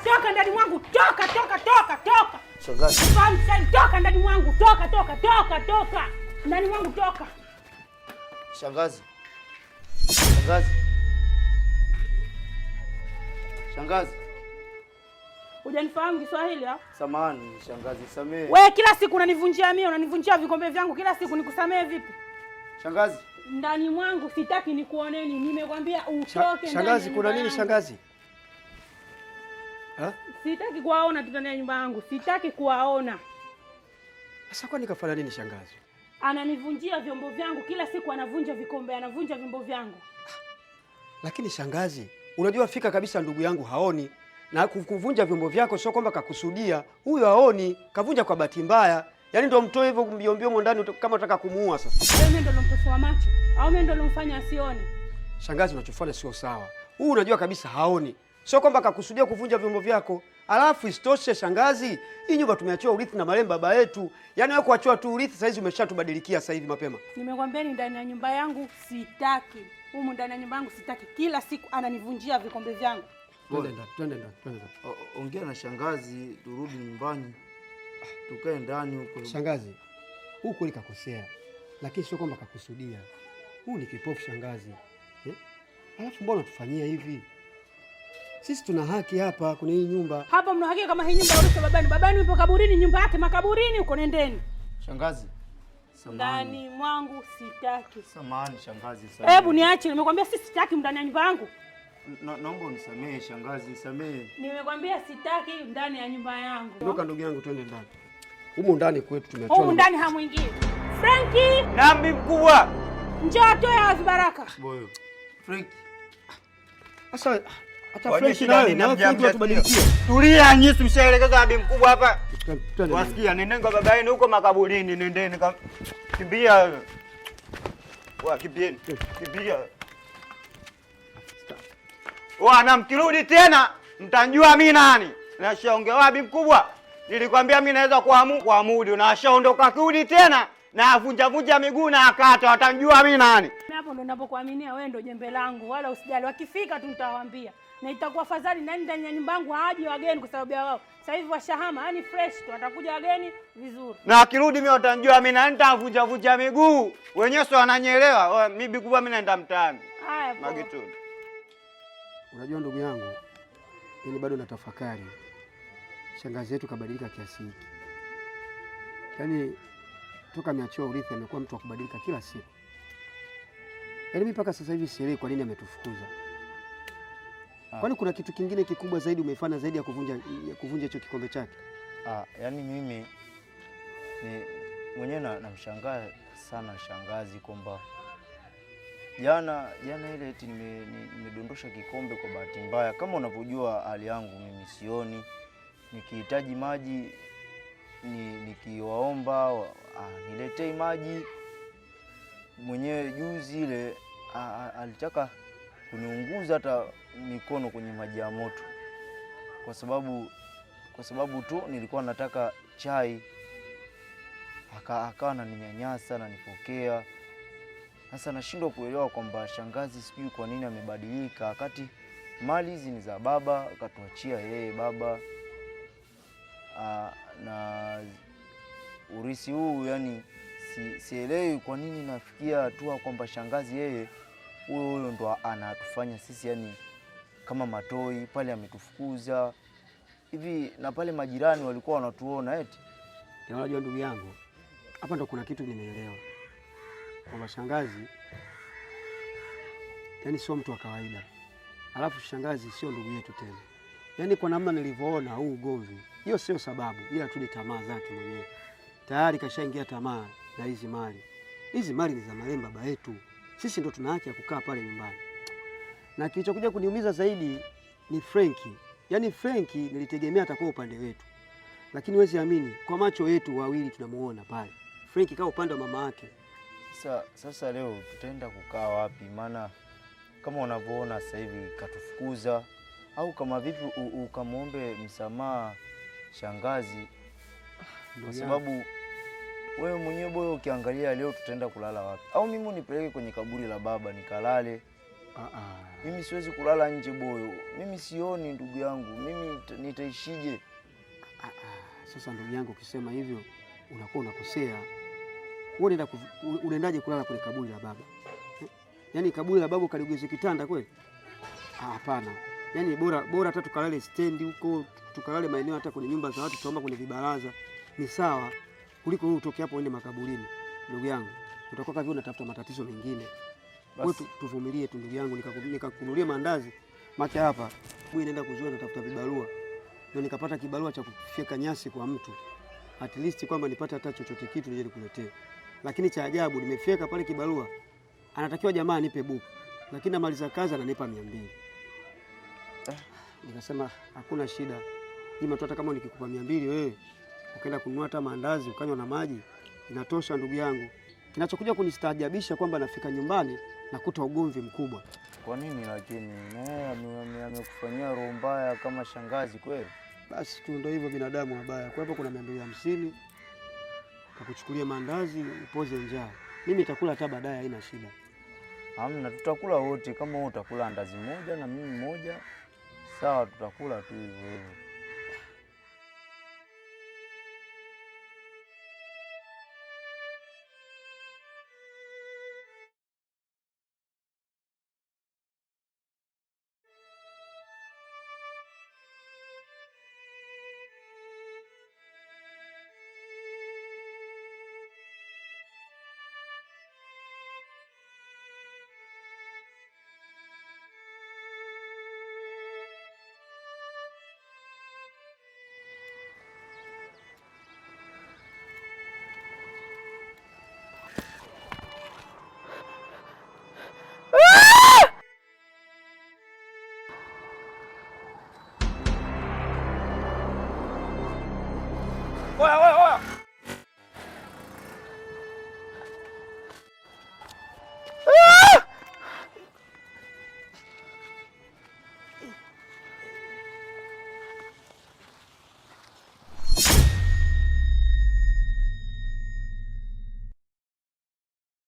Toka ndani mwangu. Toka. Shangazi. Toka ndani mwangu. Toka. Ndani mwangu toka. Shangazi. Hujanifahamu Kiswahili ha? Samahani shangazi, samee. Wewe kila siku unanivunjia mimi, unanivunjia vikombe vyangu kila siku, nikusamee vipi? Shangazi. Ndani mwangu sitaki nikuoneni. Nimekwambia utoke. Shangazi, kuna nini shangazi? Sitaki kuwaona tu ndani ya nyumba yangu. Sitaki kuwaona. Sasa kwani kafanya nini shangazi? Ananivunjia vyombo vyangu kila siku, anavunja vikombe, anavunja vyombo vyangu. Lakini shangazi, unajua fika kabisa ndugu yangu haoni, na kuvunja vyombo vyako sio kwamba kakusudia. Huyo haoni, kavunja kwa bahati mbaya. Yaani ndio mtoe hivyo mbiombio ndani kama unataka kumuua sasa. Wewe mimi ndo nilompofua macho au mimi ndo nilomfanya asione? Shangazi, unachofanya sio sawa. Huyu unajua kabisa haoni. Sio kwamba kakusudia kuvunja vyombo vyako. Alafu isitoshe shangazi, hii nyumba tumeachiwa urithi na marehemu baba yetu. Yaani wewe kuachiwa tu urithi sasa hizi umeshatubadilikia sasa hivi mapema. Nimekwambia ni ndani ya nyumba yangu sitaki. Humu ndani ya nyumba yangu sitaki. Kila siku ananivunjia vikombe vyangu. Twende ndani. Ongea na shangazi, turudi nyumbani. Tukae ndani huko. Shangazi, huyu kweli kakosea. Lakini sio kwamba kakusudia. Huyu ni kipofu shangazi. Alafu mbona tufanyia hivi? Sisi tuna haki hapa kwenye hii nyumba. Hapa mna haki kama hii nyumba ya babani. Babani yupo kaburini, nyumba yake makaburini huko, nendeni. Shangazi. Ndani mwangu sitaki. Samahani shangazi. Hebu niache, nimekwambia sitaki ndani ya nyumba yangu. Naomba unisamehe shangazi, samehe. Nimekwambia sitaki ndani ya nyumba yangu. Ndoka ndugu yangu, twende ndani. Humu ndani kwetu tumeachwa. Humu ndani hamuingii. Frankie! Nambi mkubwa. Njoo toe hazi baraka. Boyo. Frank. Sasa hata Frank nawe Frank watubadilikia. Tulia nyisi, mshaelekeza abi mkubwa hapa. Wasikia nendeni kwa baba yenu huko makaburini, nendeni kimbia. Kimbieni. Wana mkirudi tena mtanjua mimi nani. Nashaongea wapi mkubwa? Nilikwambia mimi naweza kuamudi na ashaondoka kirudi tena na avunja miguu na akata, watamjua mimi nani. Hapo ndo ninapokuaminia wewe ndo jembe langu, wala usijali. Wakifika tu nitawaambia. Na itakuwa fadhali ndani ya nyumba yangu hawaje wageni kwa sababu ya wao. Sasa hivi washahama, yani fresh tu, watakuja wageni vizuri. Na akirudi mimi watanjua mimi nani, nitavunja miguu. Wenyewe sio wananyelewa. Mimi kubwa mimi naenda mtaani. Haya poa. Magetoni. Unajua ndugu yangu, yani bado natafakari. Shangazi yetu kabadilika kiasi hiki. Yaani toka ameachiwa urithi amekuwa mtu wa kubadilika kila siku. Yaani mimi mpaka sasa hivi sielewi kwa nini ametufukuza. Kwani kuna kitu kingine kikubwa zaidi umefanya zaidi ya kuvunja hicho kikombe chake? Yaani mimi ni mwenyewe namshangaa sana shangazi kwamba jana ile eti nimedondosha kikombe kwa bahati mbaya. Kama unavyojua hali yangu mimi sioni. Nikihitaji maji nikiwaomba niletee maji. Mwenyewe juzi ile alitaka kuniunguza hata mikono kwenye maji ya moto. Kwa sababu tu nilikuwa nataka chai. Akawa ananinyanyasa na nipokea. Sasa nashindwa kuelewa kwamba shangazi sijui kwa nini amebadilika wakati mali hizi ni za baba, akatuachia yeye baba. Na urisi huu yani sielewi kwa nini nafikia hatua kwamba shangazi yeye huyo ndo anatufanya sisi yani kama matoi. Pale ametufukuza hivi na pale majirani walikuwa wanatuona eti. Unajua ndugu yangu, hapa ndo kuna kitu nimeelewa. Kwa shangazi yani sio mtu wa kawaida. Alafu shangazi sio ndugu yetu tena. Yaani kwa namna nilivyoona huu ugomvi, hiyo sio sababu, ila tu ni tamaa zake mwenyewe. Tayari kashaingia tamaa na hizi mali. Hizi mali ni za marehemu baba yetu. Sisi ndo tuna haki ya kukaa pale nyumbani. Na kilichokuja kuniumiza zaidi ni Frankie. Yaani Frankie nilitegemea atakuwa upande wetu. Lakini huwezi amini, kwa macho yetu wawili tunamuona pale. Frankie kaa upande wa mama yake. Sasa leo tutaenda kukaa wapi? Maana kama unavyoona sasa hivi katufukuza. Au kama vipi ukamwombe msamaha shangazi. Kwa sababu wewe mwenyewe boyo ukiangalia leo tutaenda kulala wapi? Au mimi unipeleke kwenye kaburi la baba nikalale? Mimi siwezi kulala nje boyo. Mimi sioni ndugu yangu. Mimi nitaishije? Sasa ndugu yangu, ukisema hivyo unakuwa unakosea. Wewe unaendaje kulala kwenye kaburi la baba? Yaani kaburi la baba kaligeuze kitanda kweli? Hapana. Yaani bora hata tukalale stendi huko, tukalale maeneo hata kwenye nyumba za watu, tuomba kwenye vibaraza. Ni sawa kuliko wewe utoke hapo uende makaburini. Ndugu yangu, utakuwa kama unatafuta matatizo mengine. Wewe tuvumilie tu ndugu yangu, nikakununulia mandazi. Maki hapa, wewe nenda kuzoea natafuta vibarua. Ndio nikapata kibarua cha kufyeka nyasi kwa mtu. At least kwamba nipate hata chochote kitu nije nikuletee. Lakini cha ajabu nimefyeka pale kibarua. Anatakiwa jamaa anipe buku. Lakini namaliza kazi ananipa 200. Nikasema hakuna shida. Jima tu hata kama nikikupa 200 wewe ukaenda kununua hata mandazi ukanywa na maji inatosha ndugu yangu. Kinachokuja kunistaajabisha kwamba nafika nyumbani nakuta ugomvi mkubwa. Kwa nini lakini? Amekufanyia roho mbaya kama shangazi kweli? Basi tu ndio hivyo binadamu wabaya. Kwa hivyo kuna 250 kakuchukulia mandazi upoze njaa. Mimi nitakula hata baadaye, haina shida. Hamna, tutakula wote. Kama wewe utakula andazi moja na mimi moja, sawa, tutakula tu hivyo. Oya,